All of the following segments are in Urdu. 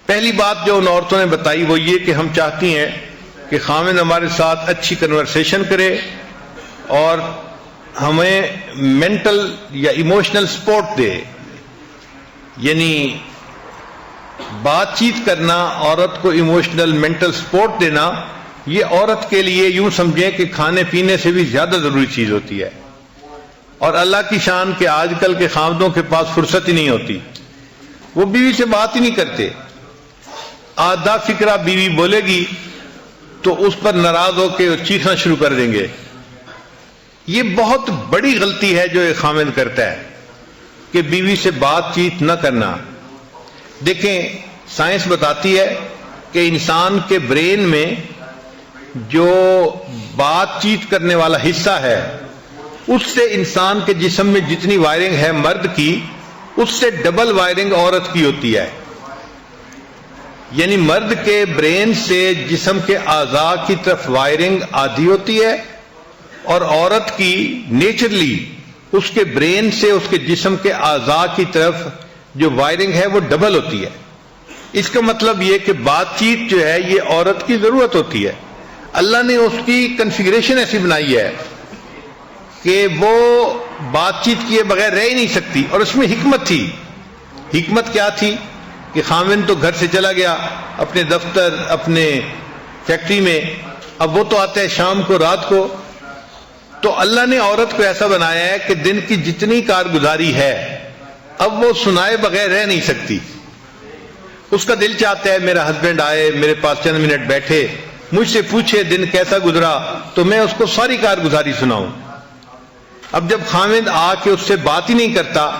پہلی بات جو ان عورتوں نے بتائی وہ یہ کہ ہم چاہتی ہیں کہ خاوند ہمارے ساتھ اچھی کنورسیشن کرے اور ہمیں مینٹل یا ایموشنل سپورٹ دے. یعنی بات چیت کرنا، عورت کو ایموشنل مینٹل سپورٹ دینا، یہ عورت کے لیے یوں سمجھیں کہ کھانے پینے سے بھی زیادہ ضروری چیز ہوتی ہے. اور اللہ کی شان کہ آج کل کے خاوندوں کے پاس فرصت ہی نہیں ہوتی، وہ بیوی سے بات ہی نہیں کرتے. آدھا فکرہ بیوی بولے گی تو اس پر ناراض ہو کے چیخنا شروع کر دیں گے. یہ بہت بڑی غلطی ہے جو ایک خاوند کرتا ہے کہ بیوی سے بات چیت نہ کرنا. دیکھیں، سائنس بتاتی ہے کہ انسان کے برین میں جو بات چیت کرنے والا حصہ ہے اس سے انسان کے جسم میں جتنی وائرنگ ہے مرد کی، اس سے ڈبل وائرنگ عورت کی ہوتی ہے. یعنی مرد کے برین سے جسم کے اعضاء کی طرف وائرنگ آدھی ہوتی ہے اور عورت کی نیچرلی اس کے برین سے اس کے جسم کے اعضاء کی طرف جو وائرنگ ہے وہ ڈبل ہوتی ہے. اس کا مطلب یہ کہ بات چیت جو ہے یہ عورت کی ضرورت ہوتی ہے. اللہ نے اس کی کنفیگریشن ایسی بنائی ہے کہ وہ بات چیت کیے بغیر رہ ہی نہیں سکتی. اور اس میں حکمت تھی. حکمت کیا تھی کہ خاوند تو گھر سے چلا گیا اپنے دفتر، اپنے فیکٹری میں، اب وہ تو آتا ہے شام کو، رات کو. تو اللہ نے عورت کو ایسا بنایا ہے کہ دن کی جتنی کارگزاری ہے اب وہ سنائے بغیر رہ نہیں سکتی. اس کا دل چاہتا ہے میرا ہسبینڈ آئے، میرے پاس چند منٹ بیٹھے، مجھ سے پوچھے دن کیسا گزرا تو میں اس کو ساری کارگزاری سناؤں. اب جب خاوند آ کے اس سے بات ہی نہیں کرتا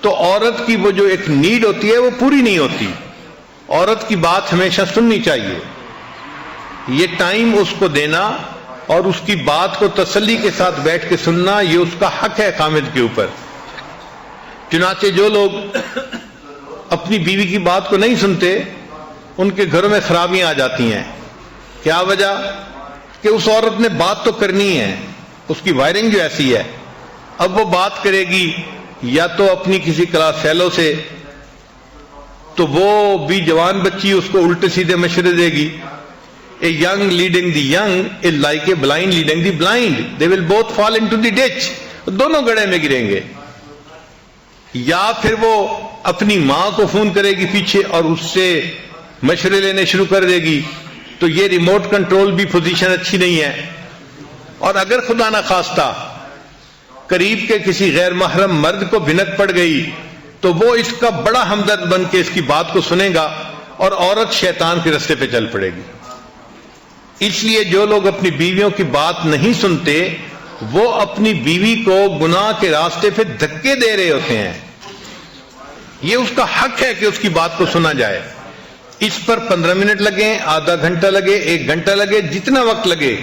تو عورت کی وہ جو ایک نیڈ ہوتی ہے وہ پوری نہیں ہوتی. عورت کی بات ہمیشہ سننی چاہیے. یہ ٹائم اس کو دینا اور اس کی بات کو تسلی کے ساتھ بیٹھ کے سننا، یہ اس کا حق ہے خاوند کے اوپر. چنانچہ جو لوگ اپنی بیوی کی بات کو نہیں سنتے ان کے گھروں میں خرابیاں آ جاتی ہیں. کیا وجہ؟ کہ اس عورت نے بات تو کرنی ہے، اس کی وائرنگ جو ایسی ہے. اب وہ بات کرے گی یا تو اپنی کسی کلاس فیلو سے، تو وہ بھی جوان بچی اس کو الٹے سیدھے مشورے دے گی. A young leading the young is like a blind leading the blind. They will both fall into the ditch. دونوں گڑھے میں گریں گے. یا پھر وہ اپنی ماں کو فون کرے گی پیچھے اور اس سے مشورے لینے شروع کر دے گی. تو یہ ریموٹ کنٹرول بھی پوزیشن اچھی نہیں ہے. اور اگر خدا نہ خواستہ قریب کے کسی غیر محرم مرد کو بھنک پڑ گئی تو وہ اس کا بڑا ہمدرد بن کے اس کی بات کو سنے گا اور عورت شیطان کے رستے پہ چل پڑے گی. اس لیے جو لوگ اپنی بیویوں کی بات نہیں سنتے وہ اپنی بیوی کو گناہ کے راستے پہ دھکے دے رہے ہوتے ہیں. یہ اس کا حق ہے کہ اس کی بات کو سنا جائے. اس پر 15 منٹ لگیں، آدھا گھنٹہ لگے، 1 گھنٹہ لگے، جتنا وقت لگے،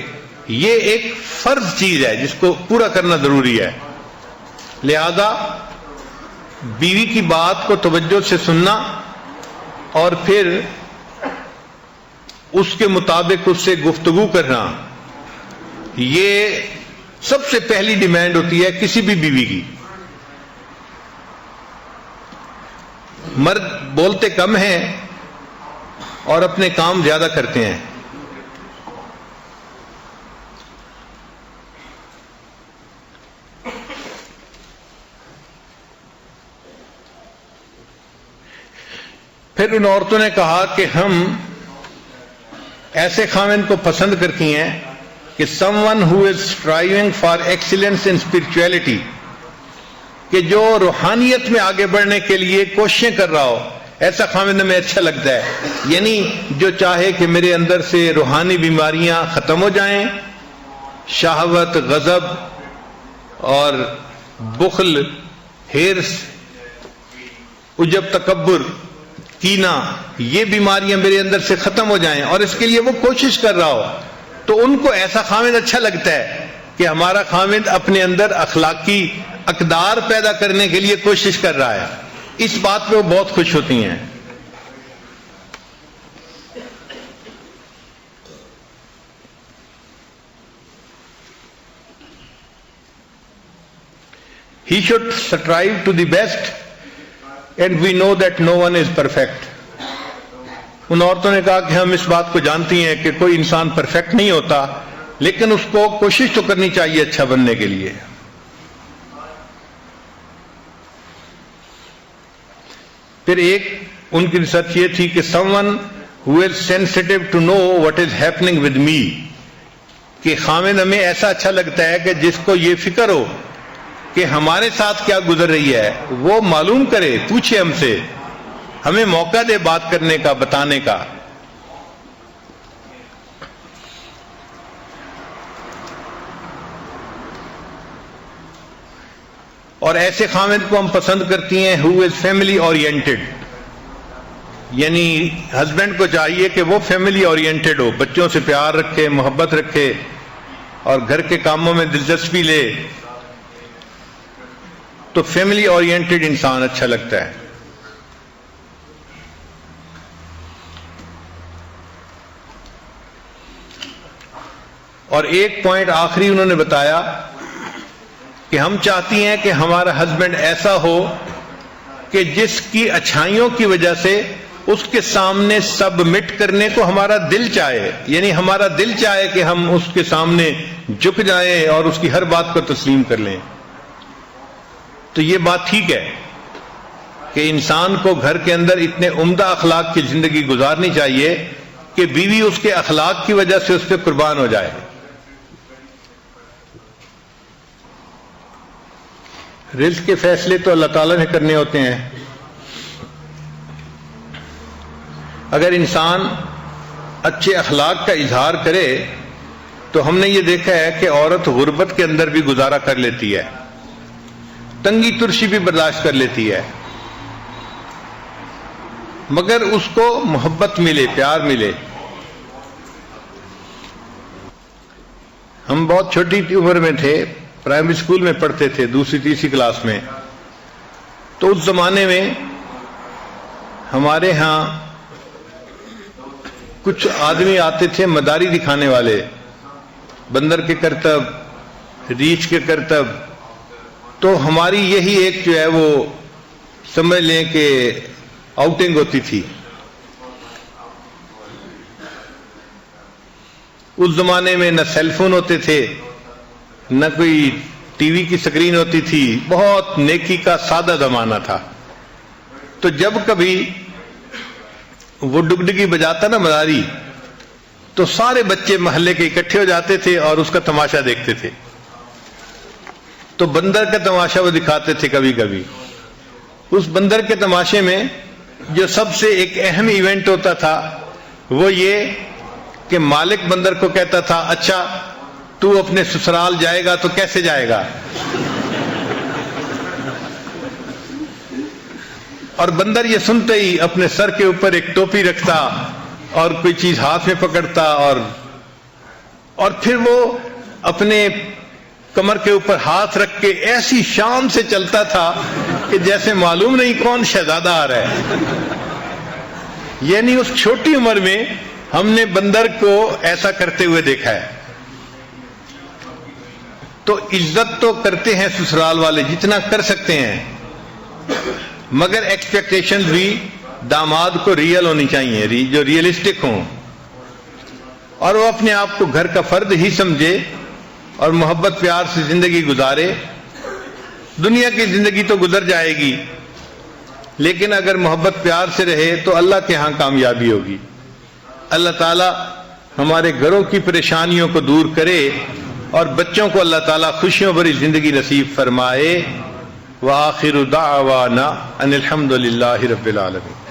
یہ ایک فرض چیز ہے جس کو پورا کرنا ضروری ہے. لہذا بیوی کی بات کو توجہ سے سننا اور پھر اس کے مطابق اس سے گفتگو کرنا، یہ سب سے پہلی ڈیمانڈ ہوتی ہے کسی بھی بیوی کی. مرد بولتے کم ہیں اور اپنے کام زیادہ کرتے ہیں. پھر ان عورتوں نے کہا کہ ہم ایسے خاوند کو پسند کرتی ہیں کہ someone who is striving for excellence in spirituality، کہ جو روحانیت میں آگے بڑھنے کے لیے کوششیں کر رہا ہو، ایسا خاوند ہمیں اچھا لگتا ہے. یعنی جو چاہے کہ میرے اندر سے روحانی بیماریاں ختم ہو جائیں، شہوت، غضب اور بخل، ہرس، عجب، تکبر، کینہ، یہ بیماریاں میرے اندر سے ختم ہو جائیں اور اس کے لیے وہ کوشش کر رہا ہو، تو ان کو ایسا خاوند اچھا لگتا ہے کہ ہمارا خاوند اپنے اندر اخلاقی اقدار پیدا کرنے کے لیے کوشش کر رہا ہے. اس بات پہ وہ بہت خوش ہوتی ہیں. He should strive to the best and we know that no one is perfect. ان عورتوں نے کہا کہ ہم اس بات کو جانتی ہیں کہ کوئی انسان پرفیکٹ نہیں ہوتا، لیکن اس کو کوشش تو کرنی چاہیے اچھا بننے کے لیے. پھر ایک ان کی ریسرچ یہ تھی کہ someone who is sensitive to know what is happening with me، کہ خامد ہمیں ایسا اچھا لگتا ہے کہ جس کو یہ فکر ہو کہ ہمارے ساتھ کیا گزر رہی ہے وہ معلوم کرے، پوچھے ہم سے، ہمیں موقع دے بات کرنے کا، بتانے کا. اور ایسے خامد کو ہم پسند کرتی ہیں who is family oriented، یعنی ہسبینڈ کو چاہیے کہ وہ فیملی اورینٹڈ ہو، بچوں سے پیار رکھے، محبت رکھے اور گھر کے کاموں میں دلچسپی لے. تو فیملی اورینٹڈ انسان اچھا لگتا ہے. اور ایک پوائنٹ آخری انہوں نے بتایا کہ ہم چاہتی ہیں کہ ہمارا ہسبینڈ ایسا ہو کہ جس کی اچھائیوں کی وجہ سے اس کے سامنے سبمٹ کرنے کو ہمارا دل چاہے، یعنی ہمارا دل چاہے کہ ہم اس کے سامنے جھک جائیں اور اس کی ہر بات کو تسلیم کر لیں. تو یہ بات ٹھیک ہے کہ انسان کو گھر کے اندر اتنے عمدہ اخلاق کی زندگی گزارنی چاہیے کہ بیوی اس کے اخلاق کی وجہ سے اس پہ قربان ہو جائے. رزق کے فیصلے تو اللہ تعالیٰ نے کرنے ہوتے ہیں. اگر انسان اچھے اخلاق کا اظہار کرے تو ہم نے یہ دیکھا ہے کہ عورت غربت کے اندر بھی گزارا کر لیتی ہے، تنگی ترشی بھی برداشت کر لیتی ہے، مگر اس کو محبت ملے، پیار ملے. ہم بہت چھوٹی عمر میں تھے، پرائمری اسکول میں پڑھتے تھے، دوسری تیسری کلاس میں. تو اس زمانے میں ہمارے ہاں کچھ آدمی آتے تھے مداری دکھانے والے، بندر کے کرتب، ریچھ کے کرتب. تو ہماری یہی ایک جو ہے وہ سمجھ لیں کہ آؤٹنگ ہوتی تھی. اس زمانے میں نہ سیل فون ہوتے تھے، نہ کوئی ٹی وی کی سکرین ہوتی تھی، بہت نیکی کا سادہ زمانہ تھا. تو جب کبھی وہ ڈگڈگی بجاتا نا مداری، تو سارے بچے محلے کے اکٹھے ہو جاتے تھے اور اس کا تماشا دیکھتے تھے. تو بندر کا تماشا وہ دکھاتے تھے کبھی کبھی. اس بندر کے تماشے میں جو سب سے ایک اہم ایونٹ ہوتا تھا وہ یہ کہ مالک بندر کو کہتا تھا، اچھا تو اپنے سسرال جائے گا تو کیسے جائے گا؟ اور بندر یہ سنتے ہی اپنے سر کے اوپر ایک ٹوپی رکھتا اور کوئی چیز ہاتھ میں پکڑتا اور پھر وہ اپنے کمر کے اوپر ہاتھ رکھ کے ایسی شان سے چلتا تھا کہ جیسے معلوم نہیں کون شہزادہ آ رہا ہے. یعنی اس چھوٹی عمر میں ہم نے بندر کو ایسا کرتے ہوئے دیکھا ہے. تو عزت تو کرتے ہیں سسرال والے جتنا کر سکتے ہیں، مگر ایکسپیکٹیشن بھی داماد کو ریئل ہونی چاہیے، جو ریئلسٹک ہوں، اور وہ اپنے آپ کو گھر کا فرد ہی سمجھے اور محبت پیار سے زندگی گزارے. دنیا کی زندگی تو گزر جائے گی، لیکن اگر محبت پیار سے رہے تو اللہ کے ہاں کامیابی ہوگی. اللہ تعالی ہمارے گھروں کی پریشانیوں کو دور کرے اور بچوں کو اللہ تعالیٰ خوشیوں بھری زندگی نصیب فرمائے. وآخر دعوانا ان الحمد للہ رب العالمین.